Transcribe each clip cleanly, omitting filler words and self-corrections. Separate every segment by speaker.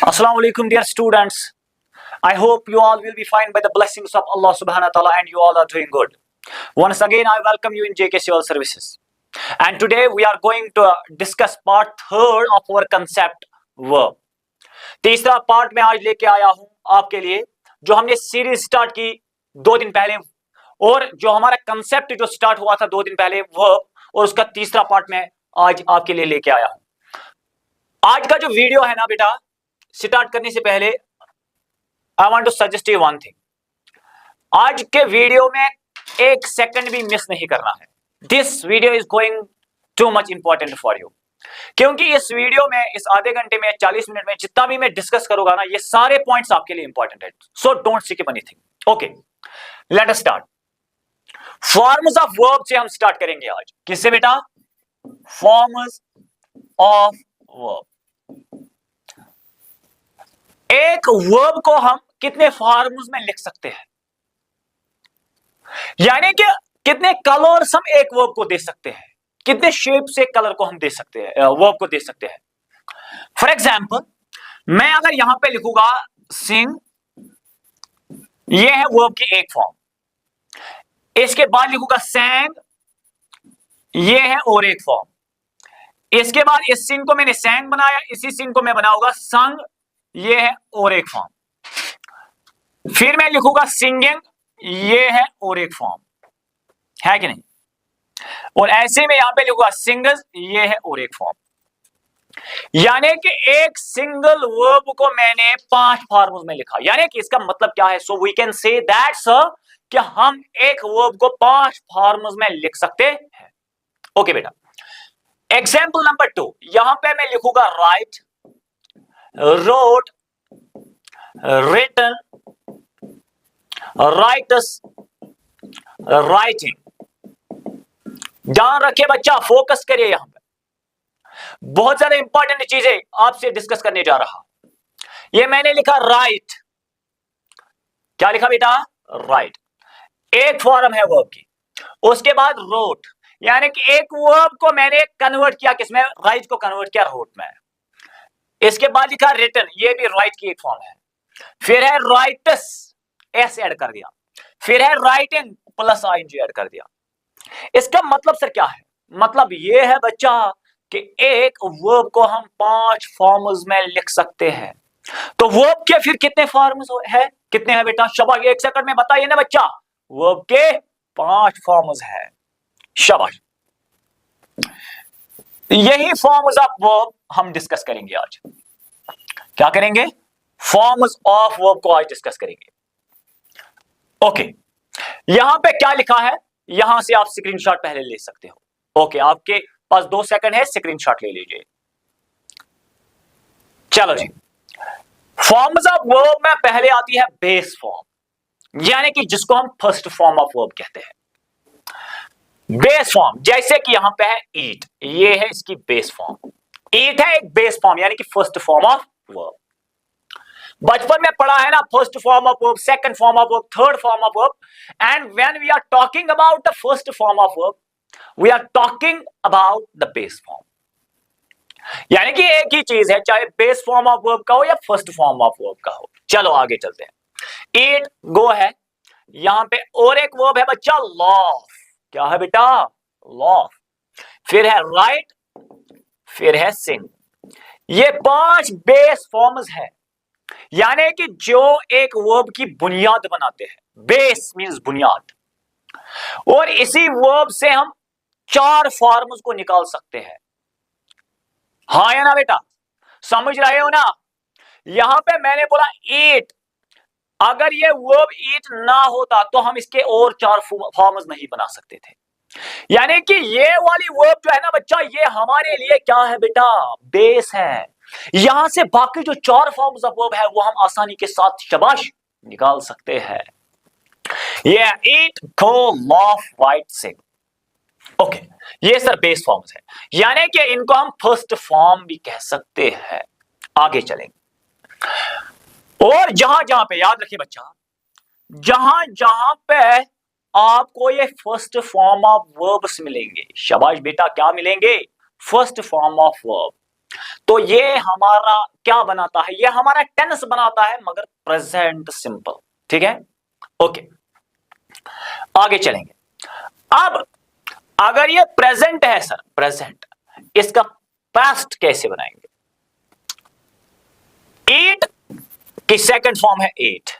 Speaker 1: Assalamu alaikum, dear students. I hope you all will be fine by the blessings of Allah subhanahu wa ta'ala and you all are doing good. Once again, I welcome you in JK Civil Services. And today we are going to discuss part third of our concept verb. तीसरा part में आज लेके आया हूं आपके लिए, जो हमने सीरीज स्टार्ट की 2 दिन पहले और जो हमारा कंसेप्ट जो स्टार्ट हुआ था 2 दिन पहले वर्ब, और उसका तीसरा पार्ट में आज आपके लिए लेके आया हूं। आज का जो वीडियो है ना बेटा, स्टार्ट करने से पहले I want to suggest you one thing. आज के वीडियो में 1 सेकंड भी मिस नहीं करना है। This video is going too much important for you, क्योंकि इस वीडियो में, इस आधे घंटे में, 40 मिनट में जितना भी मैं डिस्कस करूंगा ना, ये सारे पॉइंट्स आपके लिए इंपॉर्टेंट है। So don't skip anything. Okay, let us start. Forms of verb से हम स्टार्ट करेंगे आज। किससे बेटा? Forms of verb. एक वर्ब को हम कितने फॉर्म्स में लिख सकते हैं, यानी कि कितने कलर्स हम एक वर्ब को दे सकते हैं, कितने शेप से कलर को हम दे सकते हैं, वर्ब को दे सकते हैं। फॉर एग्जाम्पल, मैं अगर यहां पे लिखूंगा सिंग, ये है वर्ब की एक फॉर्म। इसके बाद लिखूंगा सैंग, ये है और एक फॉर्म। इसके बाद इस सिंग को मैंने सैंग बनाया, इसी सिंग को मैं बनाऊंगा संग, ये है और एक फॉर्म। फिर मैं लिखूंगा सिंगिंग, ये है और एक फॉर्म, है कि नहीं? और ऐसे में यहां पे लिखूंगा सिंगर्स, ये है और एक फॉर्म। यानी कि एक सिंगल वर्ब को मैंने 5 फॉर्म्स में लिखा। यानी कि इसका मतलब क्या है? So we can say that sir कि हम एक वर्ब को 5 फॉर्म्स में लिख सकते हैं। ओके बेटा, एग्जाम्पल नंबर 2, यहां पे मैं लिखूंगा right, wrote, written, writers, writing। ध्यान रखिए बच्चा, फोकस करिए। यहां पे बहुत ज्यादा इंपॉर्टेंट चीजें आपसे डिस्कस करने जा रहा। ये मैंने लिखा राइट। क्या लिखा बेटा? राइट। एक फॉर्म है वर्ब की। उसके बाद रोट, यानी कि एक वर्ब को मैंने कन्वर्ट किया किसमें? राइट को कन्वर्ट किया रोट में। इसके बाद लिखा रिटन, ये भी राइट की एक फॉर्म है। फिर है राइटस, एस ऐड कर दिया। फिर है राइटिंग, प्लस आईएनजी ऐड कर दिया। इसका मतलब सर क्या है? मतलब ये है बच्चा कि एक वर्ब को हम 5 फॉर्म्स में लिख सकते हैं। तो वर्ब के फिर कितने फॉर्म्स है? कितने हैं बेटा? शाबाश, 1 सेकंड में बताइए ना बच्चा। वर्ब के 5 फॉर्म्स है। शाबाश। यही फॉर्म्स ऑफ वर्ब हम डिस्कस करेंगे आज। क्या करेंगे? फॉर्म्स ऑफ वर्ब को आज डिस्कस करेंगे। ओके, यहां पे क्या लिखा है, यहां से आप स्क्रीनशॉट पहले ले सकते हो। ओके, आपके पास 2 सेकंड है, स्क्रीनशॉट ले लीजिए। चलो जी, फॉर्म्स ऑफ वर्ब में पहले आती है बेस फॉर्म, यानी कि जिसको हम फर्स्ट फॉर्म ऑफ वर्ब कहते हैं। बेस फॉर्म, जैसे कि यहां पे है ईट, ये है इसकी बेस फॉर्म। ईट है एक बेस फॉर्म, यानी कि फर्स्ट फॉर्म ऑफ वर्ब। बचपन में पढ़ा है ना, first form of verb, second form of verb, third form of verb. And when we are talking about the first form of verb, we are talking about the base form. यानी कि एक ही चीज है, चाहे बेस फॉर्म ऑफ वर्ब का हो या first form of verb का हो। चलो आगे चलते हैं। ईट गो है, यहां पे और एक वर्ब है बच्चा लॉफ। क्या है बेटा? लॉफ। फिर है राइट, फिर है सिंग। ये 5 बेस फॉर्म्स है, यानी कि जो एक वर्ब की बुनियाद बनाते हैं। बेस मींस बुनियाद। और इसी वर्ब से हम 4 फॉर्म्स को निकाल सकते हैं। हाँ या ना बेटा? समझ रहे हो ना? यहां पे मैंने बोला ईट, अगर ये वर्ब ईट ना होता तो हम इसके और 4 फॉर्म्स नहीं बना सकते थे। यानी कि ये वाली वर्ब जो है ना बच्चा, ये हमारे लिए क्या है बेटा? बेस है। यहां से बाकी जो 4 फॉर्म्स ऑफ वर्ब है वो हम आसानी के साथ शाबाश निकाल सकते हैं। ये ईट, गो, लाफ, राइट, सिंग। ओके, ये सर बेस फॉर्म्स है, यानी कि इनको हम फर्स्ट फॉर्म भी कह सकते हैं। आगे चलेंगे, और जहां जहां पे, याद रखिए बच्चा, जहां जहां पे आपको ये फर्स्ट फॉर्म ऑफ वर्ब्स मिलेंगे, शाबाश बेटा, क्या मिलेंगे? First form of verb. तो ये हमारा क्या बनाता है, ये हमारा टेंस बनाता है मगर प्रेजेंट सिंपल। ठीक है, ओके, आगे चलेंगे। अब अगर ये प्रेजेंट है सर, प्रेजेंट, इसका पास्ट कैसे बनाएंगे? ईट की सेकंड फॉर्म है एट,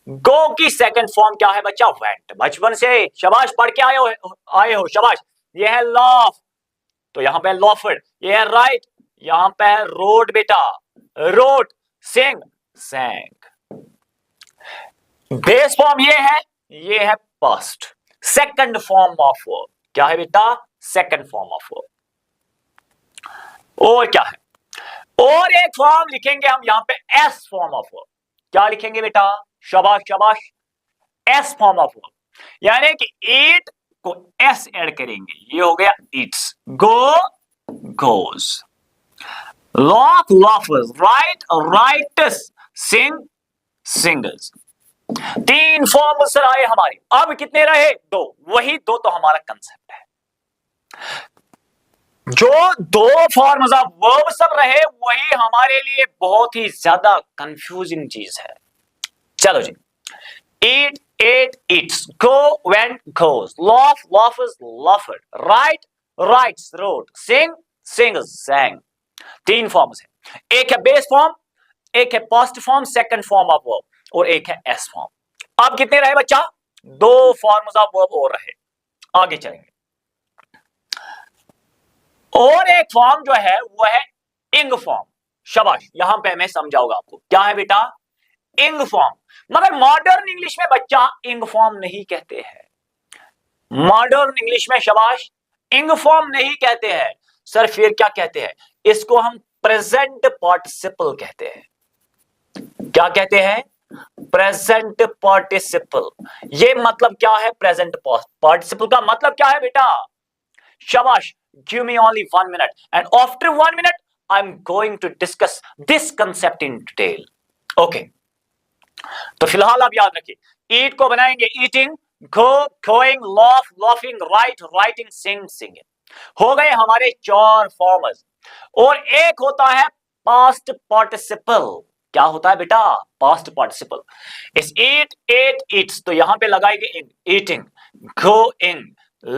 Speaker 1: गो की सेकंड फॉर्म क्या है बच्चा? वेंट। बचपन से शाबाश पढ़ के आए हो शाबाश। ये है लॉफ, तो यहां पे लॉफर्ड। ये है राइट, यहां पे है रोड बेटा, रोड। सिंग, सैंग। बेस फॉर्म ये है past, second form of verb क्या है बेटा? Second form of verb. और क्या है? और एक फॉर्म लिखेंगे हम यहां पे, एस फॉर्म ऑफ वर्ब। क्या लिखेंगे बेटा? शाबाश शाबाश, एस फॉर्म ऑफ वर्ब, यानी कि ईट को एस ऐड करेंगे, ये हो गया eats. Go, goes. Laugh, laughers. Write, writes. Sing, singers. तीन फॉर्म सर आए हमारे। अब कितने रहे? दो। वही दो तो हमारा कंसेप्ट है। जो दो फॉर्म्स ऑफ वर्ब सब रहे वही हमारे लिए बहुत ही ज्यादा कंफ्यूजिंग चीज है। चलो जी, eat, ate, eats, go, went, goes, laugh, laughers, laughed, write, writes, wrote, sing, sings, sang। तीन फॉर्म्स है, एक है बेस फॉर्म, एक है past form second form of verb, और एक है एस फॉर्म। अब कितने रहे बच्चा? दो फॉर्म्स ऑफ वर्ब और रहे। आगे चलेंगे। और एक फॉर्म जो है वो है इंग फॉर्म। शाबाश, यहां पे मैं समझाऊंगा आपको क्या है बेटा, इंग फॉर्म। मगर मॉडर्न इंग्लिश में बच्चा इंग फॉर्म नहीं कहते हैं। मॉडर्न इंग्लिश में शाबाश इंग फॉर्म नहीं कहते हैं सर, फिर क्या कहते हैं? इसको हम प्रेजेंट पार्टिसिपल कहते हैं। क्या कहते हैं? Present participle. ये मतलब क्या है? प्रेजेंट पार्टिसिपल का मतलब क्या है बेटा? शाबाश, give me only 1 minute and after 1 minute I'm going to discuss this concept in detail. Okay, तो फिलहाल आप याद रखिए, eat को बनाएंगे eating, go, going, laugh, laughing, write, writing, sing, singing। हो गए हमारे चार फॉर्म्स। और एक होता है पास्ट पार्टिसिपल। क्या होता है बेटा? Past participle. इस eat, ate, eats, तो यहां पे लगाएंगे eating, going,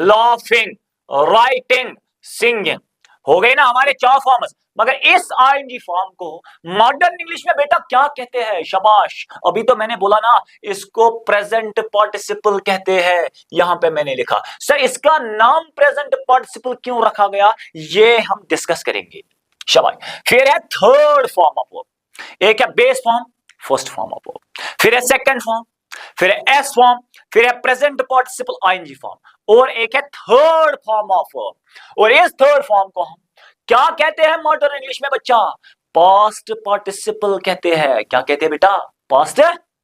Speaker 1: laughing, writing, singing. हो गए ना हमारे चार फॉर्म्स। मगर इस आईएनजी फॉर्म को मॉडर्न इंग्लिश में बेटा क्या कहते हैं? शाबाश, अभी तो मैंने बोला ना, इसको प्रेजेंट पार्टिसिपल कहते हैं। यहां पे मैंने लिखा सर, इसका नाम प्रेजेंट पार्टिसिपल क्यों रखा गया, ये हम डिस्कस करेंगे। शाबाश। फिर है थर्ड फॉर्म ऑफ वर्ब। एक है base form, first form of verb. फिर है सेकंड फॉर्म, फिर है एस फॉर्म, फिर है प्रेजेंट पार्टिसिपल आईएनजी फॉर्म, और एक है थर्ड फॉर्म ऑफ वर्ब। और इस थर्ड फॉर्म को हम क्या कहते हैं मॉडर्न इंग्लिश में बच्चा? पास्ट पार्टिसिपल कहते हैं। क्या कहते हैं बेटा? Past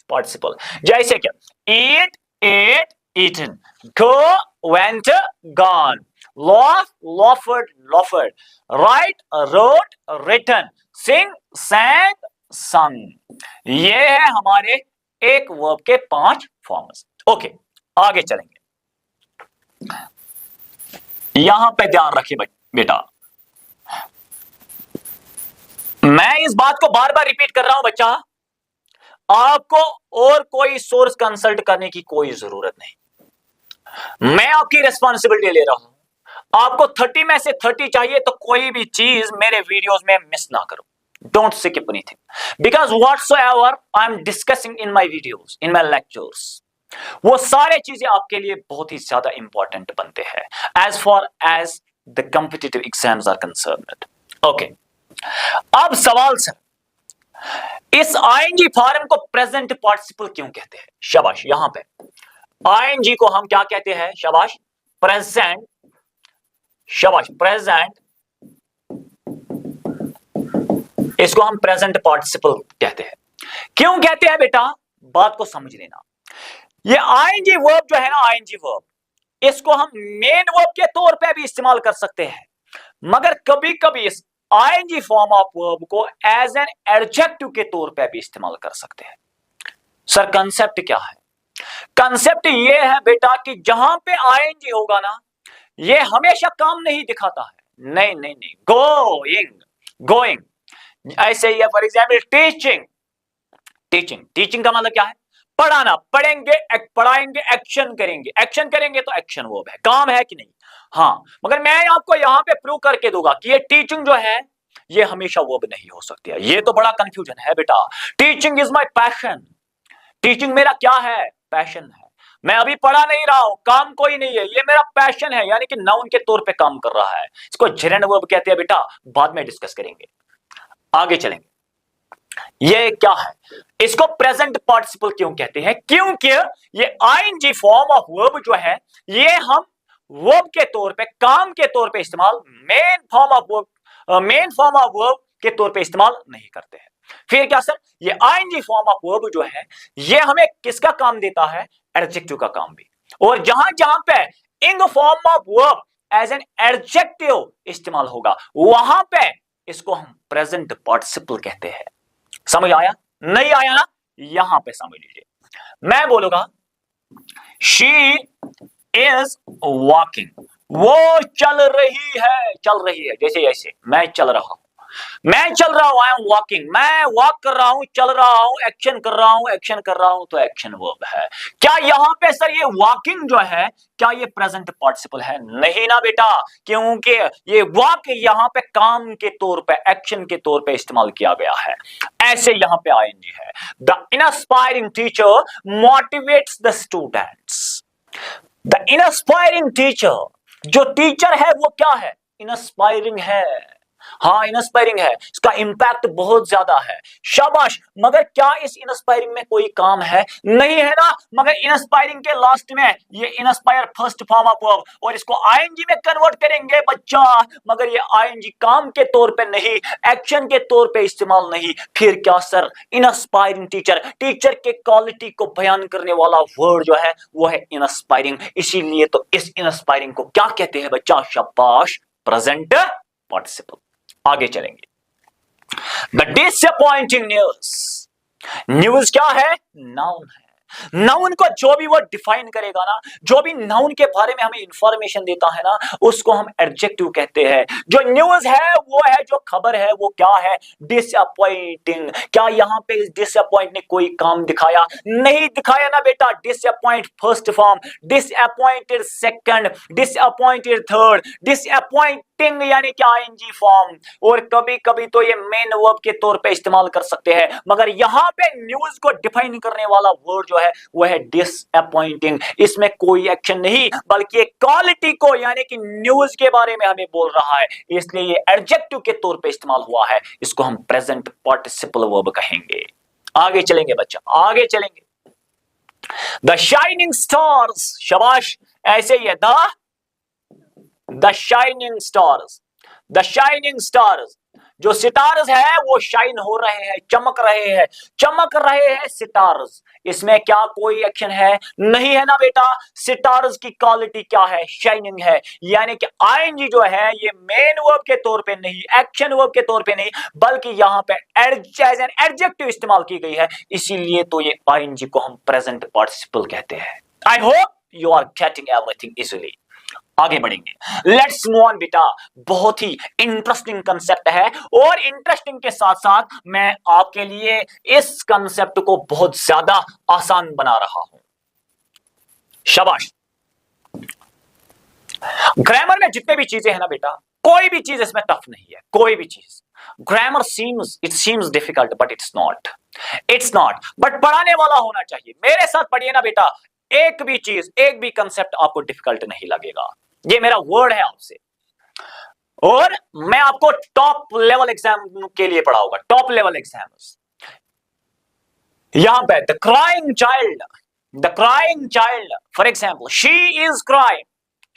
Speaker 1: participle. जैसे क्या, eat, ate, eaten, go, went, gone, laugh, laughed, laughed, write, wrote, written, sing, sang, sung। ये है हमारे एक वर्ब के 5 फॉर्म्स। ओके, आगे चलेंगे। यहां पे ध्यान रखिए बेटा, मैं इस बात को बार बार रिपीट कर रहा हूं बच्चा, आपको और कोई सोर्स कंसल्ट करने की कोई जरूरत नहीं। मैं आपकी रिस्पॉन्सिबिलिटी ले रहा हूं। आपको 30 में से 30 चाहिए तो कोई भी चीज मेरे वीडियोस में मिस ना करो। Don't skip anything because whatsoever I am discussing in my videos, in my lectures, वो सारे चीजें आपके लिए बहुत ही ज्यादा इंपॉर्टेंट बनते हैं as far as the competitive exams are concerned. Okay, अब सवाल सर, इस आईएनजी फॉर्म को प्रेजेंट पार्टिसिपल क्यों कहते हैं? शाबाश, यहां पे आईएनजी को हम क्या कहते हैं? शाबाश, प्रेजेंट। शाबाश, प्रेजेंट, इसको हम प्रेजेंट पार्टिसिपल कहते हैं। क्यों कहते हैं बेटा? बात को समझ लेना। ये आईएनजी वर्ब जो है ना, आईएनजी वर्ब, इसको हम मेन वर्ब के तौर पे भी इस्तेमाल कर सकते हैं, मगर कभी कभी इस आईएनजी फॉर्म ऑफ वर्ब को एज एन एडजेक्टिव के तौर पे भी इस्तेमाल कर सकते हैं। सर कंसेप्ट क्या है? कंसेप्ट ये है बेटा कि जहां पे आईएनजी होगा ना, ये हमेशा काम नहीं दिखाता है। नहीं नहीं नहीं, गोइंग, गोइंग। ऐसे ही है फॉर एग्जाम्पल टीचिंग। टीचिंग का मतलब क्या है? पढ़ाना। पढ़ेंगे, पढ़ाएंगे, एक्शन करेंगे। एक्शन करेंगे तो एक्शन वर्ब है, काम है कि नहीं? हाँ, मगर मैं आपको यहां पे प्रूव करके दूंगा कि ये टीचिंग जो है ये हमेशा वर्ब नहीं हो सकती है। ये तो बड़ा कंफ्यूजन है बेटा। Teaching is my passion. Teaching मेरा क्या है? पैशन है। मैं अभी पढ़ा नहीं रहा हूं, काम कोई नहीं है, ये मेरा पैशन है, यानी कि नाउन के तौर पे काम कर रहा है। इसको जेरेंड वर्ब कहते हैं बेटा, बाद में डिस्कस करेंगे। आगे चलेंगे। ये क्या है? इसको प्रेजेंट पार्टिसिपल क्यों कहते हैं? क्योंकि ये आईएनजी फॉर्म ऑफ वर्ब जो है ये हम वर्ब के तौर पे, काम के तौर पे इस्तेमाल, मेन फॉर्म ऑफ वर्ब के तौर पे इस्तेमाल नहीं करते हैं। फिर क्या सर? ये आईएनजी फॉर्म ऑफ वर्ब जो है ये हमें किसका काम देता है? एडजेक्टिव का काम भी। और जहां जहां पे इन form of verb as an adjective इस्तेमाल होगा वहां पे इसको हम प्रेजेंट पार्टिसिपल कहते हैं। समझ आया? नहीं आया ना? यहां पे समझ लीजिए। मैं बोलूंगा शी इज वॉकिंग। वो चल रही है। जैसे ऐसे मैं चल रहा हूं, आई एम वॉकिंग। मैं वॉक कर रहा हूं, चल रहा हूं, एक्शन कर रहा हूं तो एक्शन वर्ब है। क्या यहां पे सर ये वॉकिंग जो है क्या ये प्रेजेंट पार्टिसिपल है? नहीं ना बेटा, क्योंकि ये वॉक यहां पे काम के तौर पे, एक्शन के तौर पे इस्तेमाल किया गया है। ऐसे यहां पे आएंगे है the inspiring teacher motivates the students. The inspiring teacher, जो टीचर है वो क्या है? इंस्पायरिंग है। हाँ, इंस्पायरिंग है, इसका इंपैक्ट बहुत ज्यादा है। शाबाश। मगर क्या इस इंस्पायरिंग में कोई काम है? नहीं है ना। मगर इंस्पायरिंग के लास्ट में ये inspire first form of verb और इसको आईएनजी में कन्वर्ट करेंगे बच्चा। मगर ये आईएनजी काम के तौर पे नहीं, एक्शन के तौर पे इस्तेमाल नहीं। फिर क्या सर? इंस्पायरिंग टीचर, टीचर के क्वालिटी को बयान करने वाला वर्ड जो है वो है इंस्पायरिंग। इसीलिए तो इस इंस्पायरिंग को क्या कहते हैं बच्चा? शाबाश, प्रेजेंट पार्टिसिपल। आगे चलेंगे। The disappointing news. न्यूज क्या है? नाउन है। नाउन को जो भी वो डिफाइन करेगा ना, जो भी नाउन के बारे में हमें इंफॉर्मेशन देता है ना, उसको हम एडजेक्टिव कहते हैं। जो न्यूज है वो है, जो खबर है वो क्या है? डिसअपॉइंटिंग। क्या यहां पे इस डिसअपॉइंट ने कोई काम दिखाया? नहीं दिखाया ना बेटा। Disappoint first form, disappointed second, disappointed third, disappointing यानी कि आईएनजी फॉर्म। और कभी कभी तो ये मेन वर्ब के तौर पे इस्तेमाल कर सकते हैं। मगर यहां पे न्यूज को डिफाइन करने वाला वर्ड जो है वो है डिसअपॉइंटिंग। इसमें कोई एक्शन नहीं बल्कि एक क्वालिटी को यानी कि न्यूज के बारे में हमें बोल रहा है, इसलिए ये एडजेक्टिव के तौर पे इस्तेमाल हुआ है। इसको हम प्रेजेंट पार्टिसिपल वर्ब कहेंगे। आगे चलेंगे बच्चा, आगे चलेंगे। The shining stars. शाबाश, ऐसे ही है। The shining stars. The shining stars, जो सितार्स है वो शाइन हो रहे हैं, चमक रहे हैं सितार्स। इसमें क्या कोई एक्शन है? नहीं है ना बेटा। सितार्स की क्वालिटी क्या है? शाइनिंग है। यानी कि आईएनजी जो है ये मेन वर्ब के तौर पे नहीं, एक्शन वर्ब के तौर पे नहीं, बल्कि यहां पे एज एन एडजेक्टिव इस्तेमाल की गई है। इसीलिए तो ये आईएनजी को हम प्रेजेंट पार्टिसिपल कहते हैं। I hope you are getting everything easily. आगे बढ़ेंगे। लेट्स मूव ऑन बेटा। बहुत ही इंटरेस्टिंग कंसेप्ट है और इंटरेस्टिंग के साथ साथ मैं आपके लिए इस कंसेप्ट को बहुत ज्यादा आसान बना रहा हूं। शाबाश। ग्रामर में जितने भी चीजें हैं ना बेटा, कोई भी चीज इसमें टफ नहीं है। कोई भी चीज grammar seems difficult but it's not. But पढ़ाने वाला होना चाहिए। मेरे साथ पढ़िए ना बेटा, एक भी चीज, एक भी कंसेप्ट आपको डिफिकल्ट नहीं लगेगा। ये मेरा वर्ड है आपसे। और मैं आपको टॉप लेवल एग्जाम के लिए पढ़ाऊंगा, टॉप लेवल एग्जाम्स। यहां पे the crying child, for example she is crying.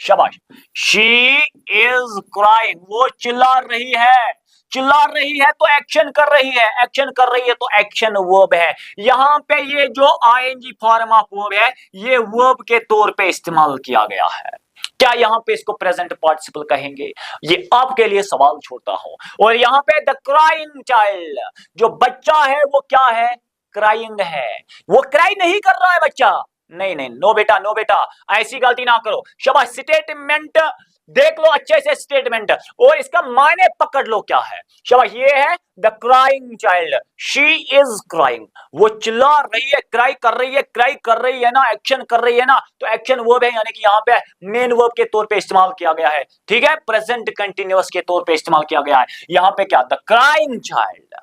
Speaker 1: शाबाश, शी इज क्राइंग। वो चिल्ला रही है तो एक्शन कर रही है तो एक्शन वर्ब है। यहां पे ये जो आईएनजी फॉर्म ऑफ वर्ब है ये वर्ब के तौर पे इस्तेमाल किया गया है। क्या यहां पे इसको प्रेजेंट पार्टिसिपल कहेंगे? ये आपके लिए सवाल छोड़ता हूं। और यहां पे द क्राइंग चाइल्ड, जो बच्चा है वो क्या है? क्राइंग है। वो क्राई नहीं कर रहा है बच्चा, नहीं नहीं, नो बेटा, नो बेटा, ऐसी गलती ना करो। शाबाश, स्टेटमेंट देख लो अच्छे से, स्टेटमेंट, और इसका मायने पकड़ लो क्या है। शाबाश, ये है the crying child, she is crying, वो चिल्ला रही है, क्राई कर रही है, क्राई कर रही है ना, एक्शन कर रही है ना, तो एक्शन वर्ब है, यानी कि यहाँ पे मेन वर्ब के तौर पे इस्तेमाल किया गया है, ठीक है, प्रेजेंट कंटिन्यूअस के तौर पे इस्तेमाल किया गया है। यहाँ पे क्या, the crying child,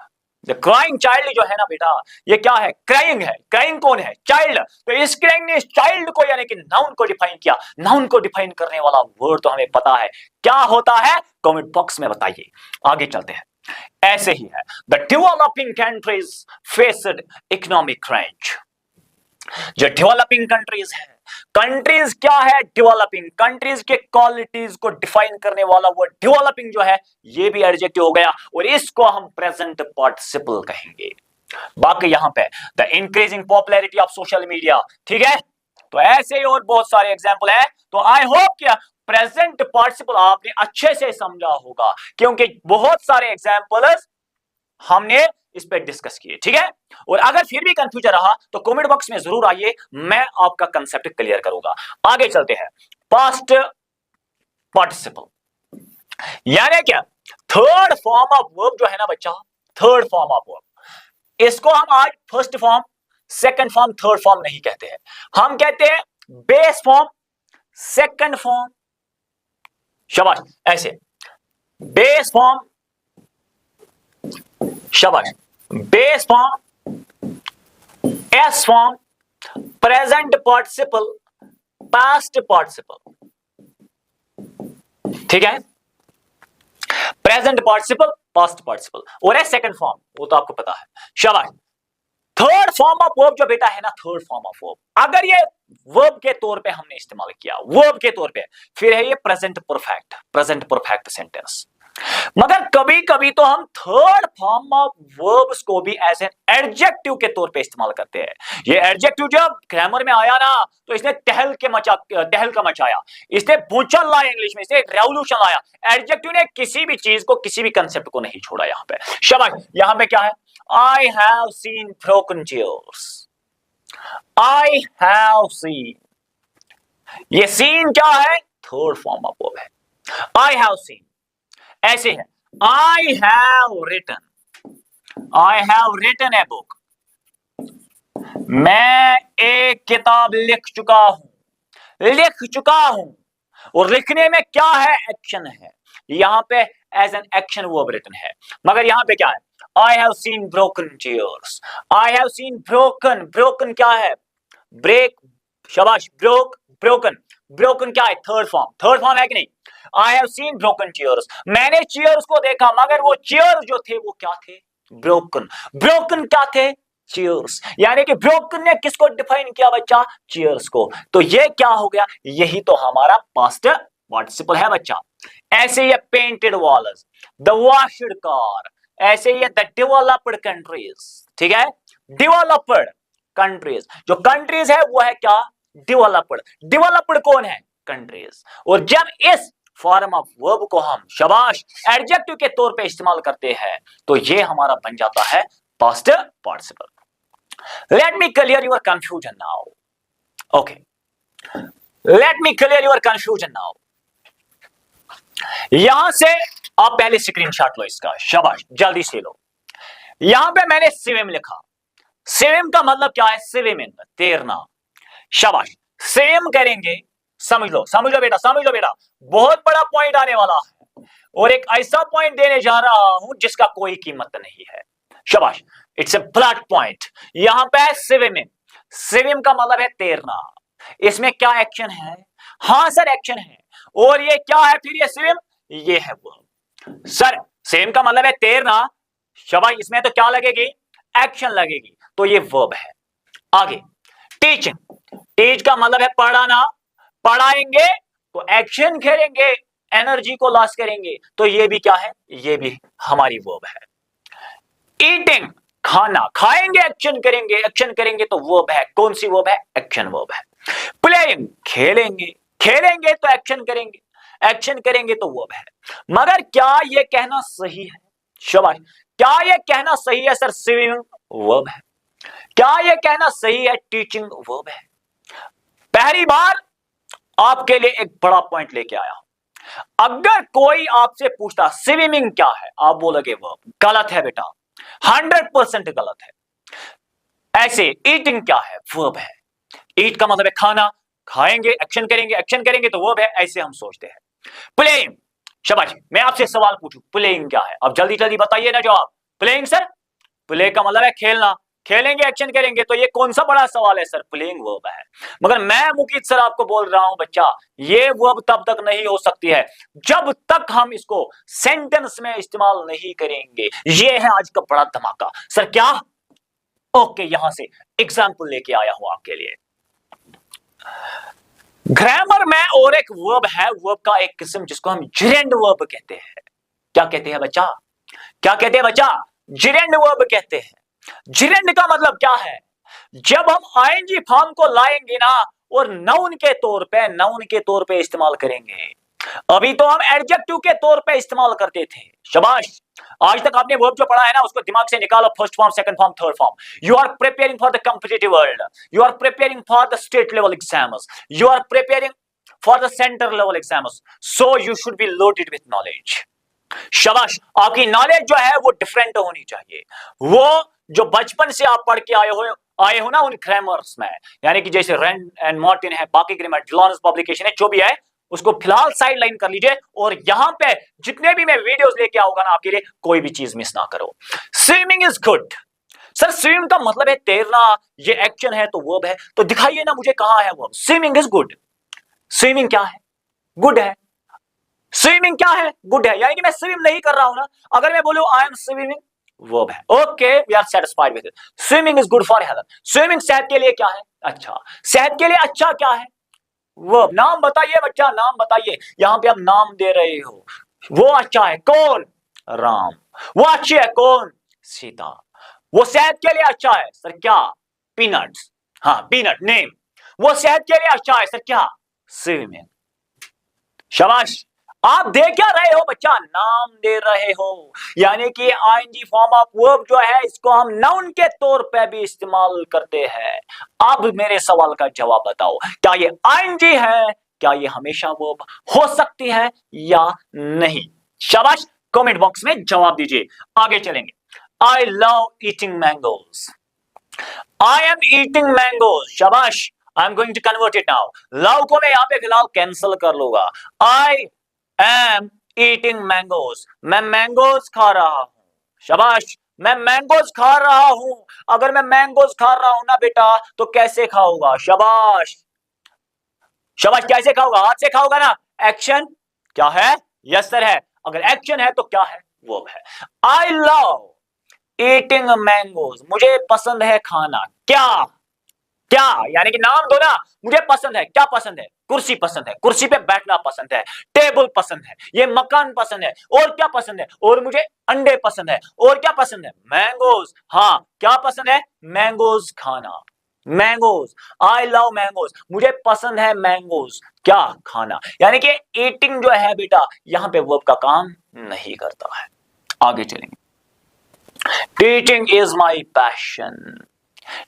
Speaker 1: the crying child जो है ना बेटा, ये क्या है, क्राइंग है। क्राइंग कौन है, चाइल्ड। तो इस क्राइंग ने चाइल्ड को यानी कि नाउन को डिफाइन किया। नाउन को डिफाइन करने वाला वर्ड तो हमें पता है क्या होता है, कमेंट बॉक्स में बताइए। आगे चलते हैं, ऐसे ही है, the developing countries faced economic crunch. जो डेवलपिंग कंट्रीज है, कंट्रीज क्या है, डेवलपिंग, कंट्रीज के क्वालिटीज को डिफाइन करने वाला वो डेवलपिंग जो है, ये भी एडजेक्टिव हो गया, और इसको हम प्रेजेंट पार्टिसिपल कहेंगे। बाकी यहां पे the increasing popularity of social media, ठीक है, तो ऐसे ही और बहुत सारे एग्जांपल है। तो आई होप क्या प्रेजेंट पार्टिसिपल आपने अच्छे से समझा होगा, क्योंकि बहुत सारे एग्जांपल्स हमने इस पे डिस्कस किए, ठीक है। और अगर फिर भी कंफ्यूजन रहा तो कमेंट बॉक्स में जरूर आइए, मैं आपका कंसेप्ट क्लियर करूंगा। आगे चलते हैं, पास्ट पार्टिसिपल, यानी क्या, थर्ड फॉर्म ऑफ वर्ब जो है ना बच्चा, थर्ड फॉर्म ऑफ वर्ब, इसको हम आज first form, second form, third form नहीं कहते हैं, हम कहते हैं बेस फॉर्म, सेकंड फॉर्म। शाबाश, ऐसे बेस फॉर्म, शाबाश, base form, S form, present participle, past participle, ठीक है, प्रेजेंट पार्टिसिपल, पास्ट पार्टिसिपल, और है सेकंड फॉर्म, वो तो आपको पता है। शाबाश, थर्ड फॉर्म ऑफ वर्ब जो बेटा है ना, थर्ड फॉर्म ऑफ वर्ब, अगर ये वर्ब के तौर पे हमने इस्तेमाल किया, वर्ब के तौर पे, फिर है ये present perfect, present perfect sentence. मगर कभी कभी तो हम थर्ड फॉर्म ऑफ वर्ब्स को भी एज एन एडजेक्टिव के तौर पे इस्तेमाल करते हैं। ये एडजेक्टिव जब ग्रामर में आया ना, तो इसने टहल का मचाया, इसने भूचाल लाया, इंग्लिश में इसने रेवोल्यूशन लाया। एडजेक्टिव ने किसी भी चीज को, किसी भी कंसेप्ट को नहीं छोड़ा। यहां पे शाबाश, यहां पे क्या है, I have seen broken chairs, I have scene, ये सीन क्या है, थर्ड फॉर्म ऑफ वर्ब है, आई हैव सीन। ऐसे है, I have written a book, मैं एक किताब लिख चुका हूं, और लिखने में क्या है, एक्शन है, यहां पे as an action verb written है। मगर यहां पे क्या है, I have seen broken chairs, I have seen broken, broken क्या है, ब्रेक, शाबाश, ब्रोकन क्या है, थर्ड फॉर्म है कि नहीं। आई हैव सीन ब्रोकन चेयर्स, मैंने चेयर्स को देखा, मगर वो चेयर्स जो थे वो क्या थे, ब्रोकन क्या थे, चेयर्स। यानी कि ब्रोकन ने किसको डिफाइन किया बच्चा, चेयर्स को। तो ये क्या हो गया, यही तो हमारा पास्ट पार्टिसिपल है बच्चा। ऐसे ही painted walls, the washed car, ऐसे ही द डेवलप्ड कंट्रीज, ठीक है, डेवलप्ड कंट्रीज, जो कंट्रीज है वो है क्या, डेवलप्ड कौन है, कंट्रीज। और जब इस फॉर्म ऑफ वर्ब को हम शाबाश एडजेक्टिव के तौर पे इस्तेमाल करते हैं, तो ये हमारा बन जाता है past participle. Let me clear your confusion now, okay, let me clear your confusion now. यहां से आप पहले स्क्रीनशॉट लो इसका, शाबाश, जल्दी से लो। यहां पे मैंने स्विम लिखा, स्विम का मतलब क्या है, स्विमिंग, तैरना। शाबाश, सेम करेंगे, समझ लो बेटा, बहुत बड़ा पॉइंट आने वाला है, और एक ऐसा पॉइंट देने जा रहा हूं जिसका कोई कीमत नहीं है। शाबाश, इट्स ए ब्लड पॉइंट। यहां पे स्विमिंग, स्विम का मतलब है तैरना, इसमें क्या एक्शन है, हाँ सर एक्शन है, और ये क्या है फिर, ये स्विम, ये है वर्ब। सर स्विम का मतलब है तैरना, शाबाश, इसमें तो क्या लगेगी, एक्शन लगेगी, तो ये वर्ब है। आगे टीचिंग, टीच का मतलब है पढ़ाना, पढ़ाएंगे तो एक्शन करेंगे, एनर्जी को लॉस करेंगे, तो ये भी क्या है, ये भी हमारी वर्ब है। ईटिंग, खाना, खाएंगे एक्शन करेंगे तो वर्ब है, कौन सी वर्ब है, एक्शन वर्ब है। प्लेइंग, खेलेंगे तो एक्शन करेंगे तो वर्ब है। मगर क्या ये कहना सही है, शाबाश, क्या ये कहना सही है सर स्विमिंग वर्ब है, क्या ये कहना सही है टीचिंग वर्ब है। पहली बार आपके लिए एक बड़ा पॉइंट लेके आया हूं। अगर कोई आपसे पूछता स्विमिंग क्या है, आप बोलोगे वर्ब। गलत है बेटा, 100% गलत है। ऐसे ईटिंग क्या है, वर्ब है। ईट का मतलब है खाना, खाएंगे, एक्शन करेंगे, एक्शन करेंगे तो वर्ब है, ऐसे हम सोचते हैं। प्लेइंग, शाबाश, मैं आपसे सवाल पूछूं, प्लेइंग क्या है? अब जल्दी जल्दी बताइए ना जवाब। प्लेइंग सर, प्ले का मतलब है खेलना, खेलेंगे, एक्शन करेंगे, तो ये कौन सा बड़ा सवाल है सर? प्लेइंग वर्ब है। मगर मैं मुकीद सर आपको बोल रहा हूं बच्चा, ये वर्ब तब तक नहीं हो सकती है जब तक हम इसको सेंटेंस में इस्तेमाल नहीं करेंगे। ये है आज का बड़ा धमाका। सर क्या? ओके, यहां से एग्जाम्पल लेके आया हूं आपके लिए। ग्रामर में और एक वर्ब है, वर्ब का एक किस्म जिसको हम जिरेंड वर्ब कहते हैं। क्या कहते हैं बच्चा? क्या कहते हैं बच्चा? जिरेंड वर्ब कहते हैं। जिरेंड का मतलब क्या है? जब हम आईएनजी फॉर्म को लाएंगे ना और नाउन के तौर पे इस्तेमाल करेंगे। अभी तो हम एडजेक्टिव के तौर पे इस्तेमाल करते थे। शाबाश, आज तक आपने वर्ब जो पढ़ा है ना उसको दिमाग से निकालो, first form, second form, third form. You are preparing for the competitive world, you are preparing for the state level exams, you are preparing for the centre level exams, so you should be loaded with knowledge. शाबाश, आपकी knowledge जो है वो different होनी चाहिए। वो जो बचपन से आप पढ़ के आए हो ना उन ग्रामर्स में, यानी कि जैसे रैंड एंड मार्टिन है, बाकी ग्रामर, डिलॉन्स पब्लिकेशन है, जो भी है उसको फिलहाल साइड लाइन कर लीजिए और यहां पे जितने भी मैं वीडियोस लेके आऊंगा ना आपके लिए, कोई भी चीज मिस ना करो। Swimming is good. Sir swim का मतलब है तैरना, ये एक्शन है तो वर्ब है, तो दिखाइए ना मुझे कहां है verb. Swimming is good. Swimming क्या है? गुड है। स्विमिंग क्या है? गुड है, यानी कि मैं स्विम नहीं कर रहा हूं ना। अगर मैं बोलूं आई एम स्विमिंग, वर्ब है। Okay, we are satisfied with it. Swimming is good for health. Swimming सेहत के लिए क्या है? अच्छा। सेहत के लिए अच्छा क्या है? वर्ब। नाम बताइए बच्चा, नाम बताइए। यहां पे आप नाम दे रहे हो। वो अच्छा है कौन? राम। वो अच्छी है कौन? सीता। वो सेहत के लिए अच्छा है सर क्या? पीनट्स। हाँ, पीनट नेम। वो सेहत के लिए अच्छा है सर क्या? स्विमिंग। शाबाश, आप दे क्या रहे हो बच्चा? नाम दे रहे हो। यानी कि आईएनजी फॉर्म ऑफ वर्ब जो है इसको हम नाउन के तौर पे भी इस्तेमाल करते हैं। अब मेरे सवाल का जवाब बताओ, क्या ये आईएनजी है? क्या ये हमेशा वर्ब हो सकती है या नहीं? शाबाश, कमेंट बॉक्स में जवाब दीजिए। आगे चलेंगे। I love eating mangoes. I am eating mangoes. शाबाश, I am going to convert it now. Love को मैं यहां पे फिलहाल कैंसिल कर लूंगा। I am eating mangoes. मैं मैंगोज खा रहा हूं। शाबाश, मैं मैंगोज खा रहा हूं। अगर मैं मैंगोज खा रहा हूं ना बेटा तो कैसे खाऊंगा? शाबाश, शाबाश, कैसे खाऊंगा? हाथ से खाऊंगा ना। एक्शन क्या है? यस सर है। अगर एक्शन है तो क्या है? वर्ब है। आई लव ईटिंग मैंगोज। मुझे पसंद है खाना। क्या? क्या यानी कि नाम दो ना। मुझे पसंद है, क्या पसंद है? कुर्सी पसंद है, कुर्सी पे बैठना पसंद है, टेबल पसंद है, ये मकान पसंद है, और क्या पसंद है? और मुझे अंडे पसंद है, और क्या पसंद है? मैंगोज। हाँ, क्या पसंद है? मैंगोज खाना। Mangoes, I love mangoes. मुझे पसंद है मैंगोज, क्या? खाना। यानी कि ईटिंग जो है बेटा यहां पे वर्ब का काम नहीं करता है। आगे चलेंगे। Teaching is my passion.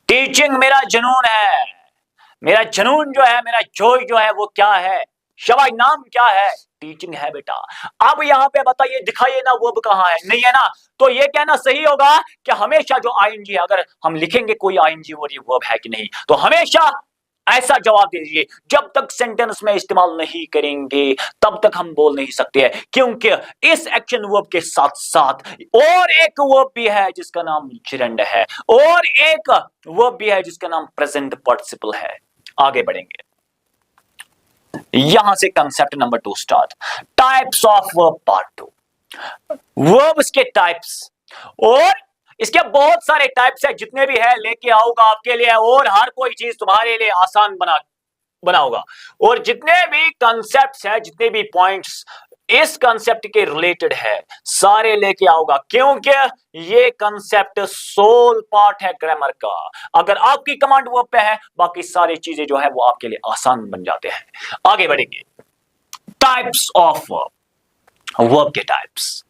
Speaker 1: Teaching मेरा जुनून है। मेरा जुनून जो है, मेरा जोश जो है वो क्या है? शाबाश, नाम क्या है? टीचिंग है बेटा। अब यहां पे बताइए, दिखाइए ना वर्ब कहां है? नहीं है ना, तो ये कहना सही होगा कि हमेशा जो आईएनजी है, अगर हम लिखेंगे कोई आईएनजी और ये वर्ब है कि नहीं, तो हमेशा ऐसा जवाब दीजिए, जब तक सेंटेंस में इस्तेमाल नहीं करेंगे तब तक हम बोल नहीं सकते हैं, क्योंकि इस एक्शन वर्ब के साथ साथ और एक वर्ब भी है जिसका नाम जिरेंड है, और एक वर्ब भी है जिसका नाम प्रेजेंट पार्टिसिपल है। आगे बढ़ेंगे, यहां से concept number 2 start. Types of verb part 2। Verbs के टाइप्स, और इसके बहुत सारे टाइप्स है, जितने भी है लेके आऊंगा आपके लिए, और हर कोई चीज तुम्हारे लिए आसान बनाऊंगा। और जितने भी कंसेप्ट्स है, जितने भी पॉइंट्स इस कंसेप्ट के रिलेटेड है, सारे लेके आऊंगा, क्योंकि ये कंसेप्ट सोल पार्ट है ग्रामर का। अगर आपकी कमांड वर्ब पे है, बाकी सारी चीजें जो है वो आपके लिए आसान बन जाते हैं। आगे बढ़ेंगे। टाइप्स ऑफ वर्ब, वर्ब के टाइप्स।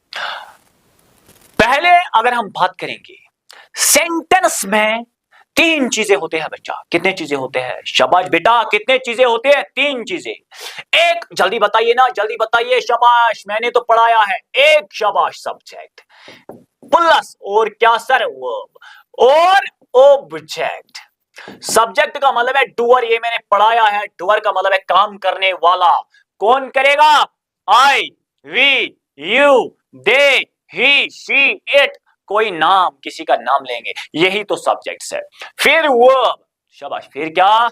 Speaker 1: पहले अगर हम बात करेंगे सेंटेंस में तीन चीजें होते हैं बच्चा। कितने चीजें होते हैं? शाबाश बेटा, कितने चीजें होते हैं? तीन चीजें। एक, जल्दी बताइए ना, जल्दी बताइए। शाबाश, मैंने तो पढ़ाया है। एक, शाबाश, सब्जेक्ट प्लस और क्या सर? वर्ब और ऑब्जेक्ट। सब्जेक्ट का मतलब है डूअर, ये मैंने पढ़ाया है। डूअर का मतलब है काम करने वाला। कौन करेगा? I, we, you, they, he, she, it. कोई नाम, किसी का नाम लेंगे, यही तो सब्जेक्ट्स है। फिर वर्ब, शाबाश, फिर क्या?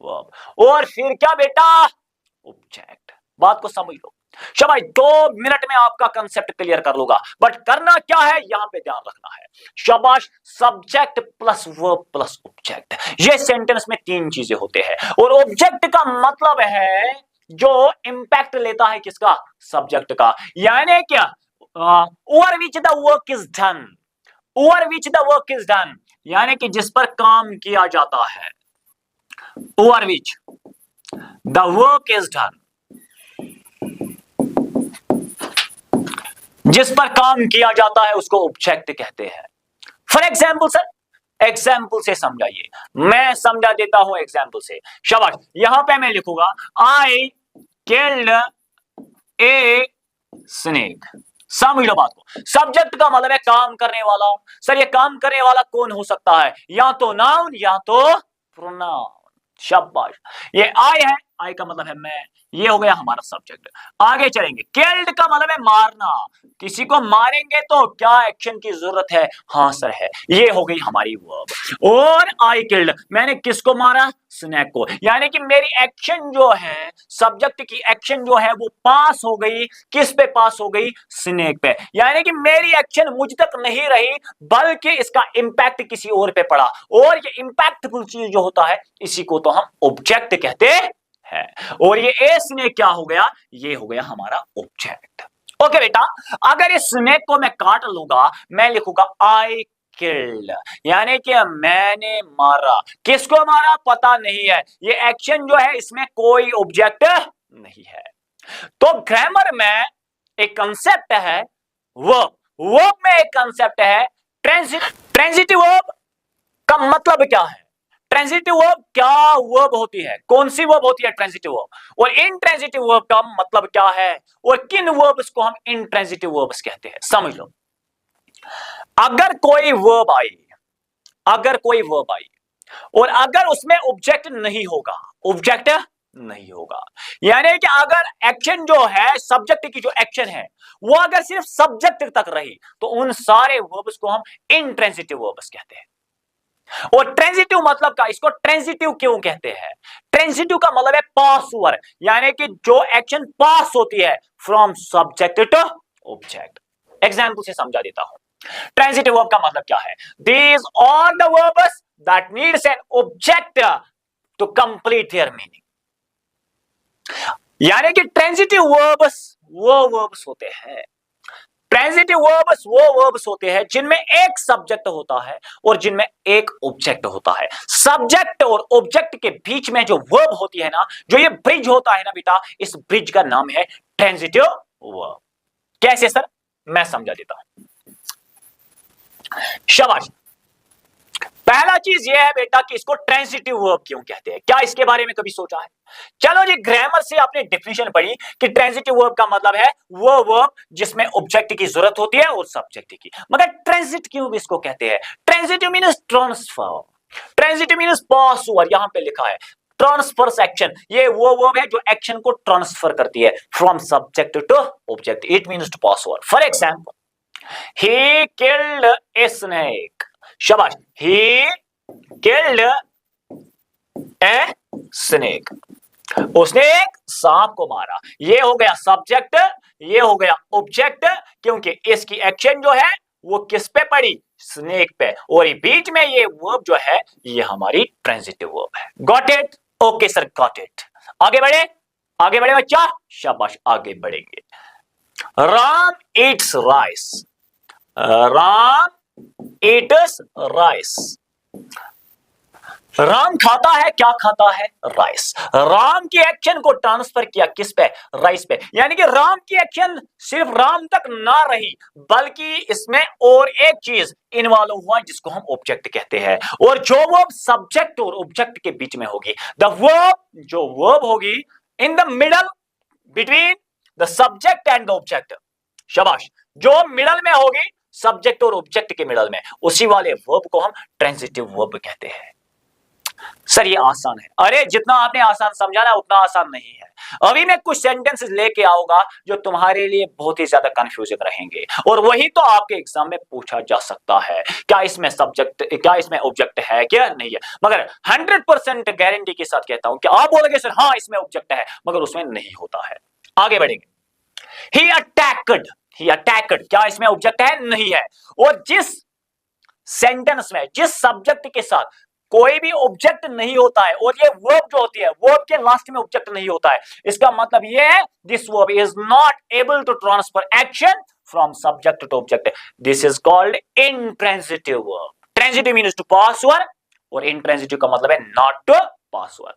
Speaker 1: वर्ब। और फिर क्या बेटा? ऑब्जेक्ट। बात को समझ लो। शाबाश, 2 मिनट में आपका कंसेप्ट क्लियर कर लूंगा, बट करना क्या है यहां पे ध्यान रखना है। शाबाश, subject plus verb plus object, ये सेंटेंस में तीन चीजें होते हैं। और ऑब्जेक्ट का मतलब है जो इंपैक्ट लेता है किसका? सब्जेक्ट का। यानी क्या? Over which the work is done, over which the work is done, यानी कि जिस पर काम किया जाता है। Over which the work is done, जिस पर काम किया जाता है उसको ऑब्जेक्ट कहते हैं। फॉर एग्जाम्पल सर, एग्जाम्पल से समझाइए, मैं समझा देता हूं एग्जाम्पल से। शाबाश, यहां पे मैं लिखूंगा आई किल्ड ए स्नेक। समझ लो बात को। सब्जेक्ट का मतलब है काम करने वाला। सर ये काम करने वाला कौन हो सकता है? या तो नाउन या तो प्रोनाउन। शाबाश, ये आई है, आई का मतलब है मैं, ये हो गया हमारा सब्जेक्ट। आगे चलेंगे। किल्ड का मतलब है मारना। किसी को मारेंगे तो क्या एक्शन की जरूरत है? हाँ सर है। ये हो गई हमारी वर्ब। और आई किल्ड, मैंने किसको मारा? स्नेक को। यानी कि मेरी एक्शन जो है, सब्जेक्ट की एक्शन जो है वो पास हो गई। किस पे पास हो गई? स्नेक पे। यानी कि मेरी एक्शन मुझ तक नहीं रही, बल्कि इसका इंपैक्ट किसी और पे पड़ा। और ये इंपैक्टफुल चीज जो होता है, इसी को तो हम ऑब्जेक्ट कहते हैं। और ये ए स्नेक क्या हो गया? ये हो गया हमारा ऑब्जेक्ट। ओके बेटा, अगर इस स्नेक को मैं काट लूंगा, मैं लिखूंगा आई किल्ड, यानी कि मैंने मारा। किसको मारा? पता नहीं है। ये एक्शन जो है इसमें कोई ऑब्जेक्ट नहीं है। तो ग्रामर में एक कंसेप्ट है वर्ब, वर्ब में एक कंसेप्ट है ट्रांजिटिव वर्ब। का मतलब क्या है? ट्रांजिटिव वर्ब क्या वर्ब होती है? कौन सी वर्ब होती है? Transitive verb. और इनट्रांजिटिव वर्ब का मतलब क्या है? और किन वर्ब्स को हम इनट्रांजिटिव वर्ब्स कहते हैं? समझ लो। अगर कोई वर्ब आई, अगर कोई वर्ब आई और अगर उसमें ऑब्जेक्ट नहीं होगा, ऑब्जेक्ट नहीं होगा, यानी कि अगर एक्शन जो है, सब्जेक्ट की जो एक्शन है वो अगर सिर्फ सब्जेक्ट तक रही, तो उन सारे वर्ब्स को हम इनट्रांजिटिव वर्ब्स कहते हैं। और ट्रांजिटिव मतलब का, इसको ट्रांजिटिव क्यों कहते हैं? ट्रांजिटिव का मतलब है पास ओवर, यानी कि जो एक्शन पास होती है from subject to object. Example से समझा देता हूं। ट्रांजिटिव वर्ब का मतलब क्या है? These are the verbs that needs an object to complete their meaning. यानी कि ट्रांजिटिव वर्ब्स वो वर्ब्स होते हैं, ट्रांजिटिव वर्ब्स वो वर्ब्स होते हैं जिनमें एक सब्जेक्ट होता है और जिनमें एक ऑब्जेक्ट होता है। सब्जेक्ट और ऑब्जेक्ट के बीच में जो वर्ब होती है ना, जो ये ब्रिज होता है ना बेटा, इस ब्रिज का नाम है ट्रांजिटिव वर्ब। कैसे सर? मैं समझा देता हूं। शाबाश, पहला चीज यह है बेटा कि इसको ट्रांजिटिव वर्ब क्यों कहते हैं। क्या इसके बारे में कभी सोचा है? चलो जी, ग्रामर से आपने डेफिनेशन पढ़ी कि ट्रांजिटिव वर्ब का मतलब है वो वर्ब जिसमें ऑब्जेक्ट की जरूरत होती है और सब्जेक्ट की। मगर ट्रांजिट क्यों इसको कहते हैं? Transitive means transfer, transitive means pass over. यहां पे लिखा है ट्रांसफर एक्शन, ये वो वर्ब है जो एक्शन को ट्रांसफर करती है from subject to object. It means to pass over. For example, he killed a snake। शाबाश, he killed a snake। उसने एक सांप को मारा। ये हो गया सब्जेक्ट, ये हो गया ऑब्जेक्ट, क्योंकि इसकी एक्शन जो है वो किस पे पड़ी? स्नेक पे। और बीच में ये वर्ब जो है ये हमारी ट्रांजिटिव वर्ब है। Got it? Okay sir, got it. आगे बढ़े, आगे बढ़े बच्चा। शाबाश, आगे बढ़ेंगे। Ram Yeats rice, Ram Yeats rice. Ram खाता है, क्या खाता है? राइस। राम की एक्शन को ट्रांसफर किया किस पे? राइस पे। यानी कि राम की एक्शन सिर्फ राम तक ना रही, बल्कि इसमें और एक चीज इन्वॉल्व हुआ जिसको हम ऑब्जेक्ट कहते हैं, और जो वर्ब सब्जेक्ट और ऑब्जेक्ट के बीच में होगी। द वर्ब, जो वर्ब होगी in the middle between the subject and the object. शाबाश। जो मिडल में होगी, सब्जेक्ट और ऑब्जेक्ट के मिडल में, उसी वाले वर्ब को हम ट्रांजिटिव वर्ब कहते हैं। सर ये आसान है। अरे जितना आपने आसान समझा ना उतना आसान नहीं है। अभी मैं कुछ सेंटेंसेस लेके आऊंगा जो तुम्हारे लिए बहुत ही ज्यादा कंफ्यूजिंग रहेंगे, और वही तो आपके एग्जाम में पूछा जा सकता है। क्या इसमें सब्जेक्ट, क्या इसमें ऑब्जेक्ट है, क्या नहीं है? मगर 100% गारंटी के साथ कहता हूं कि आप बोलोगे सर हाँ इसमें ऑब्जेक्ट है, मगर उसमें नहीं होता है। आगे बढ़ेंगे। ही अटैक्ड, ही अटैक्ड, क्या इसमें ऑब्जेक्ट है? नहीं है। और जिस सेंटेंस में जिस सब्जेक्ट के साथ कोई भी ऑब्जेक्ट नहीं होता है, और ये वर्ब जो होती है, वर्ब के लास्ट में ऑब्जेक्ट नहीं होता है, इसका मतलब ये है this verb is not able to transfer action from subject to object. This is called intransitive verb. Transitive means to pass over, और इंट्रांजिटिव का मतलब है not to pass over.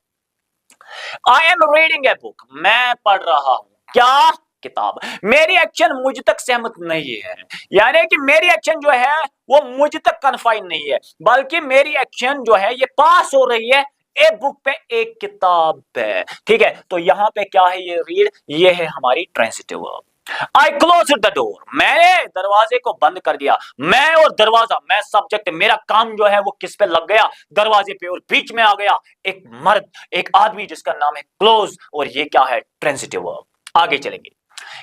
Speaker 1: I am reading a book, मैं पढ़ रहा हूं क्या? किताब। मेरी एक्शन मुझ तक सहमत नहीं है, यानी कि मेरी एक्शन जो है वो मुझ तक कन्फाइन नहीं है, बल्कि मेरी एक्शन जो है ये पास हो रही है ए बुक पे, एक किताब पे। ठीक है, तो यहां पे क्या है? ये रीड, ये है हमारी transitive verb. I close the door, मैंने दरवाजे को बंद कर दिया। मैं और दरवाजा, मैं सब्जेक्ट, मेरा काम जो है वो किस पे लग गया? दरवाजे पे, और बीच में आ गया एक मर्द, एक आदमी जिसका नाम है क्लोज, और ये क्या है? Transitive verb. आगे चलेंगे।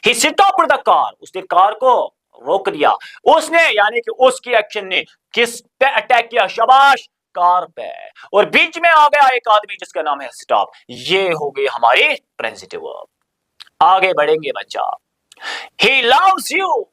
Speaker 1: ही स्टॉप्ड द कार, उसने कार को रोक दिया। उसने यानी कि उसकी एक्शन ने किस पे अटैक किया? शाबाश, कार पे, और बीच में आ गया एक आदमी जिसका नाम है स्टॉप। ये हो गई हमारी ट्रांजिटिव वर्ब। आगे बढ़ेंगे बच्चा। He loves you,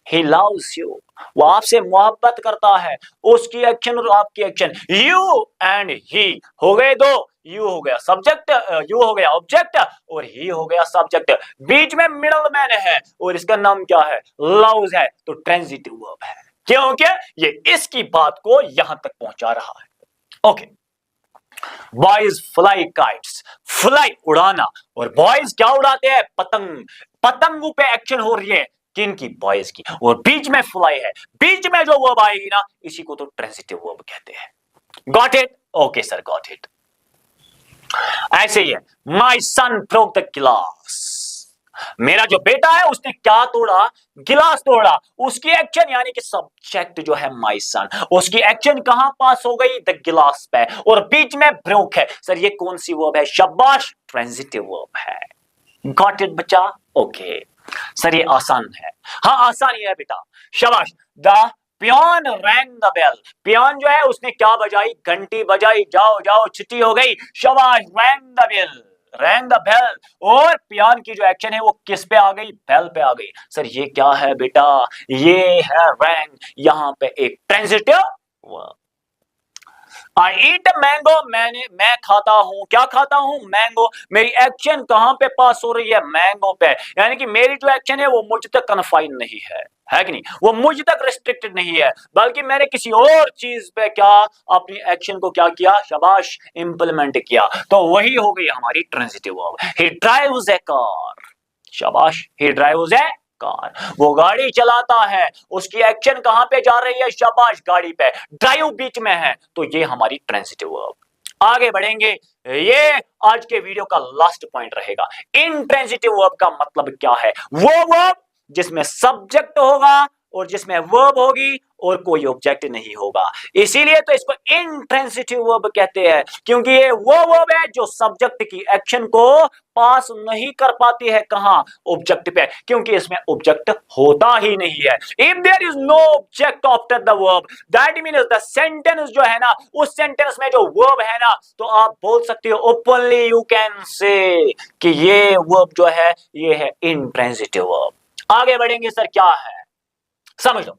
Speaker 1: he loves you, वो आपसे मोहब्बत करता है। उसकी एक्शन और आपकी एक्शन, यू एंड ही हो गए दो। यू हो गया सब्जेक्ट, यू हो गया ऑब्जेक्ट, और ही हो गया सब्जेक्ट। बीच में मिडल मैन है, और इसका नाम क्या है? लव्स है, तो ट्रांजिटिव वर्ब है। क्योंकि ये इसकी बात को यहां तक पहुंचा रहा है। Okay. Boys fly kites, fly उड़ाना, और बॉयज क्या उड़ाते हैं? पतंग। पतंगों पे एक्शन हो रही है, किनकी? बॉयज की, और बीच में फ्लाई है। बीच में जो वर्ब आएगी ना, इसी को तो ट्रांजिटिव वर्ब कहते हैं। Got it? Okay sir, got it. ऐसे ही है। माई सन ब्रोक द गिलास, मेरा जो बेटा है उसने क्या तोड़ा? गिलास तोड़ा। उसकी एक्शन यानी कि सब्जेक्ट जो है माई सन, उसकी एक्शन कहां पास हो गई? द गिलास पे, और बीच में ब्रोक है। सर ये कौन सी वर्ब है? शाबाश, ट्रांजिटिव वर्ब है। गॉट इट बच्चा? ओके सर, ये आसान है। हाँ आसान ही है बेटा, शाबाश। The peon rang the bell, peon जो है उसने क्या बजाई? घंटी बजाई। जाओ जाओ छुट्टी हो गई, शाबाश। Rang the bell, rang the bell, और पियोन की जो एक्शन है वो किस पे आ गई? बेल पे आ गई। सर ये क्या है बेटा? ये है रैंग, यहां पे एक ट्रांजिटिव वर्ब। आई ईट मैंगो, मैं खाता हूं क्या? खाता हूं मैंगो। मेरी एक्शन कहां पे पास हो रही है? मैंगो पे, यानी कि मेरी जो एक्शन है वो मुझ तक कन्फाइन नहीं है कि नहीं? वो मुझ तक रिस्ट्रिक्टेड नहीं है, बल्कि मैंने किसी और चीज पे क्या अपनी एक्शन को क्या किया? शाबाश, इंप्लीमेंट किया। तो वही हो गई हमारी ट्रांजिटिव वर्ब। ही ड्राइव्स ए कार, शाबाश, ही ड्राइव्स ए कार, वो गाड़ी चलाता है। उसकी एक्शन कहां पे जा रही है? शाबाश, गाड़ी पे। ड्राइव बीच में है, तो ये हमारी ट्रांजिटिव वर्ब। आगे बढ़ेंगे। ये आज के वीडियो का लास्ट पॉइंट रहेगा। इंट्रांजिटिव वर्ब का मतलब क्या है? वो वर्ब जिसमें सब्जेक्ट होगा और जिसमें वर्ब होगी और कोई ऑब्जेक्ट नहीं होगा, इसीलिए तो इसको इंट्रांजिटिव वर्ब कहते हैं, क्योंकि ये वो वर्ब है जो सब्जेक्ट की एक्शन को पास नहीं कर पाती है। कहां? ऑब्जेक्ट पे, क्योंकि इसमें ऑब्जेक्ट होता ही नहीं है। If there is no object after the verb, that means the sentence जो है ना, उस सेंटेंस में जो वर्ब है ना, तो आप बोल सकते हो ओपनली, यू कैन से कि ये वर्ब जो है ये है इंट्रांजिटिव वर्ब। आगे बढ़ेंगे सर, क्या है समझ लो।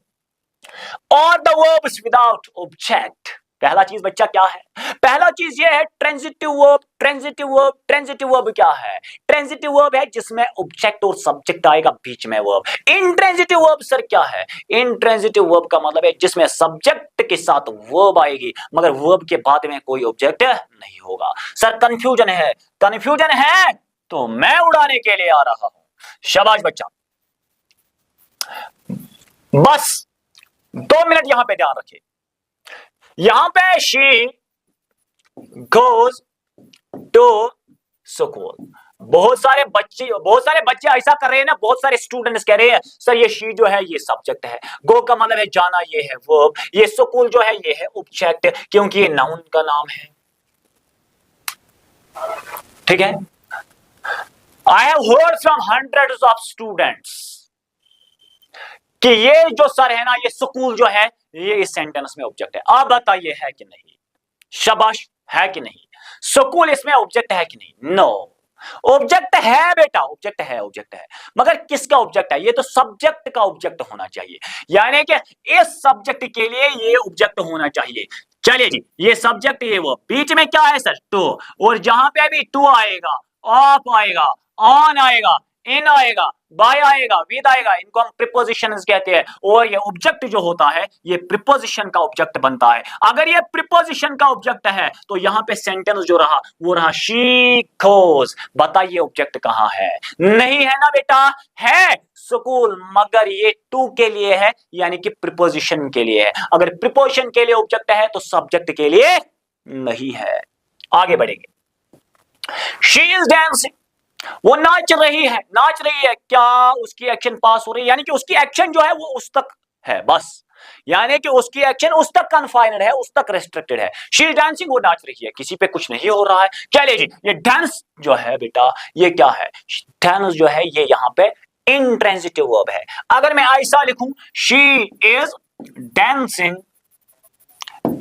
Speaker 1: और द वर्ब्स विदाउट ऑब्जेक्ट, पहला चीज बच्चा क्या है? पहला चीज ये है transitive verb. Transitive verb, transitive verb क्या है? ट्रांजिटिव वर्ब है जिसमें ऑब्जेक्ट और सब्जेक्ट आएगा बीच में वर्ब। इंट्रांजिटिव वर्ब सर क्या है? इंट्रांजिटिव वर्ब का मतलब है जिसमें सब्जेक्ट के साथ वर्ब आएगी मगर वर्ब के बाद में कोई ऑब्जेक्ट नहीं होगा। सर कंफ्यूजन है? कंफ्यूजन है तो मैं उड़ाने के लिए आ रहा हूं। शाबाश बच्चा, बस 2 मिनट यहां पे ध्यान रखिए। यहां पे शी गोज टू स्कूल। बहुत सारे बच्चे ऐसा कर रहे हैं ना, बहुत सारे स्टूडेंट्स कह रहे हैं सर ये शी जो है ये सब्जेक्ट है, गो का मतलब है जाना, ये है वर्ब, ये स्कूल जो है ये है ऑब्जेक्ट, क्योंकि ये नाउन का नाम है। ठीक है, I have heard from hundreds of students कि ये जो सर है ना, ये स्कूल जो है ये इस सेंटेंस में ऑब्जेक्ट है। आप बताइए है कि नहीं? शाबाश, है कि नहीं? स्कूल इसमें ऑब्जेक्ट है कि नहीं? नो, ऑब्जेक्ट है बेटा, ऑब्जेक्ट है, ऑब्जेक्ट है, मगर किसका ऑब्जेक्ट है? ये तो सब्जेक्ट का ऑब्जेक्ट होना चाहिए, यानी कि इस सब्जेक्ट के लिए ये ऑब्जेक्ट होना चाहिए। चलिए जी, ये सब्जेक्ट, ये वो, बीच में क्या है सर? टू, और जहां पे भी टू आएगा, ऑफ आएगा, ऑन आएगा, इन आएगा, बाय आएगा, विद आएगा, इनको हम प्रीपोजिशंस कहते हैं। और ये ऑब्जेक्ट जो होता है ये प्रीपोजिशन का ऑब्जेक्ट बनता है। अगर ये प्रीपोजिशन का ऑब्जेक्ट है तो यहां पे सेंटेंस जो रहा वो रहा शी गोज। बताइए ऑब्जेक्ट कहां है? नहीं है ना बेटा? है स्कूल, मगर ये टू के लिए है, यानी कि प्रीपोजिशन के लिए है। अगर प्रीपोजिशन के लिए ऑब्जेक्ट है तो सब्जेक्ट के लिए नहीं है। आगे बढ़ेंगे। शी इज डांसिंग, वो नाच रही है। नाच रही है क्या? उसकी एक्शन पास हो रही है, यानी कि उसकी एक्शन जो है वो उस तक है बस, यानी कि उसकी एक्शन उस तक कन्फाइंड है, उस तक रेस्ट्रिक्टेड है। शी इज डांसिंग, वो नाच रही है, किसी पे कुछ नहीं हो रहा है। चलिए जी, ये डांस जो है बेटा ये क्या है? डांस जो है ये यहां पे इंट्रांजिटिव वर्ब है। अगर मैं ऐसा लिखूं, she is dancing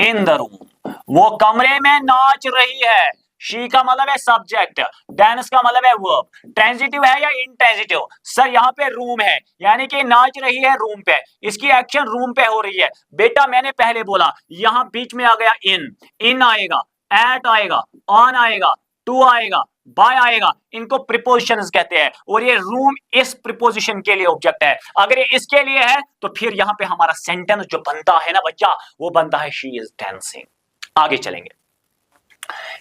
Speaker 1: in the room, वो कमरे में नाच रही है। शी का मतलब है सब्जेक्ट, डांस का मतलब है वर्ब। ट्रांजिटिव है या इंट्रांजिटिव? सर यहाँ पे रूम है, यानी कि नाच रही है रूम पे, इसकी एक्शन रूम पे हो रही है। बेटा मैंने पहले बोला यहां बीच में आ गया इन आएगा, एट आएगा, ऑन आएगा, टू आएगा, बाय आएगा, इनको प्रीपोजिशंस कहते हैं। और ये रूम इस प्रीपोजिशन के लिए ऑब्जेक्ट है। अगर ये इसके लिए है तो फिर यहां पे हमारा सेंटेंस जो बनता है ना बच्चा, वो बनता है शी इज डांसिंग। आगे चलेंगे।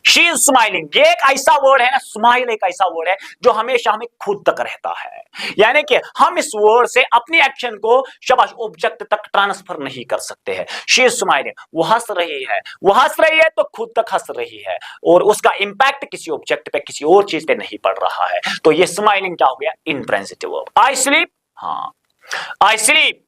Speaker 1: शी इज स्माइलिंग, ये एक ऐसा वर्ड है ना, स्माइल एक ऐसा वर्ड है जो हमेशा हमें खुद तक रहता है, यानी कि हम इस वर्ड से अपनी एक्शन को शाबाश ऑब्जेक्ट तक ट्रांसफर नहीं कर सकते हैं। शी इज स्माइलिंग, वो हंस रही है, वो हंस रही है तो खुद तक हंस रही है और उसका इंपैक्ट किसी ऑब्जेक्ट पे, किसी और चीज पे नहीं पड़ रहा है। तो ये स्माइलिंग क्या हो गया? Intransitive verb. आई स्लीप, हाँ आई स्लीप,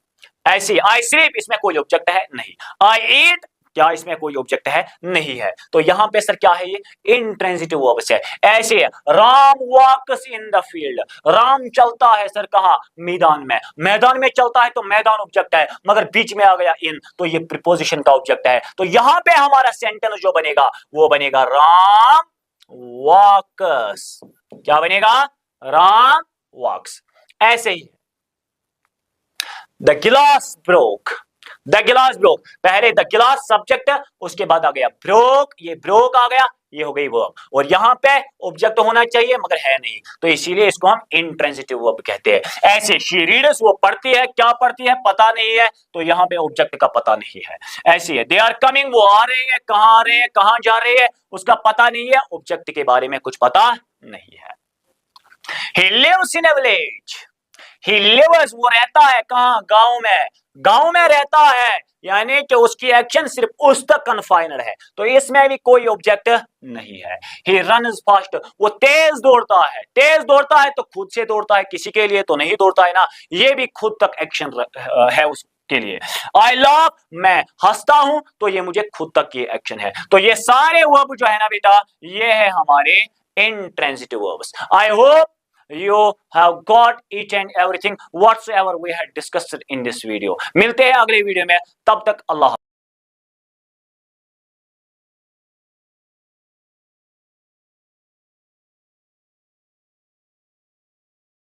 Speaker 1: ऐसी आई स्लीप, इसमें कोई ऑब्जेक्ट है नहीं। आई ईट, क्या इसमें कोई ऑब्जेक्ट है? नहीं है। तो यहां पे सर क्या है? ये इंट्रांजिटिव वर्ब है। ऐसे है, राम वॉक्स इन द फील्ड, राम चलता है सर कहां? मैदान में। मैदान में चलता है तो मैदान ऑब्जेक्ट है, मगर बीच में आ गया इन तो ये प्रीपोजिशन का ऑब्जेक्ट है। तो यहां पे हमारा सेंटेंस जो बनेगा वो बनेगा राम वॉक्स। क्या बनेगा? राम वॉक्स। ऐसे ही द गिलास ब्रोक, द गिलास ब्रोक, पहले द गिलास सब्जेक्ट, उसके बाद आ गया ब्रोक, ये ब्रोक आ गया, ये हो गई वर्ब। और यहां पे ऑब्जेक्ट होना चाहिए मगर है नहीं, तो इसीलिए इसको हम इंट्रांजिटिव वर्ब कहते हैं। ऐसे शी रीड्स, वो पढ़ती है, क्या पढ़ती है पता नहीं है, तो यहां पे ऑब्जेक्ट का पता नहीं है। ऐसी है, दे आर कमिंग, वो आ रहे हैं, कहां आ रहे हैं, कहां जा रहे हैं, उसका पता नहीं है, ऑब्जेक्ट के बारे में कुछ पता नहीं है। He lives in a village, he lives, वो रहता है कहां? गांव में। गांव में रहता है, यानी कि उसकी एक्शन सिर्फ उस तक कन्फाइनड है, तो इसमें भी कोई ऑब्जेक्ट नहीं है। He runs fast, वो तेज दौड़ता है। तेज दौड़ता है तो खुद से दौड़ता है, किसी के लिए तो नहीं दौड़ता है ना, ये भी खुद तक एक्शन है उसके लिए। I laugh, मैं हंसता हूं तो ये मुझे खुद तक ये एक्शन है। तो ये सारे वर्ब जो है ना बेटा, ये है हमारे intransitive verbs. I hope you have got each and everything whatsoever we had discussed in this video. मिलते हैं अगले वीडियो में, तब तक अल्लाह।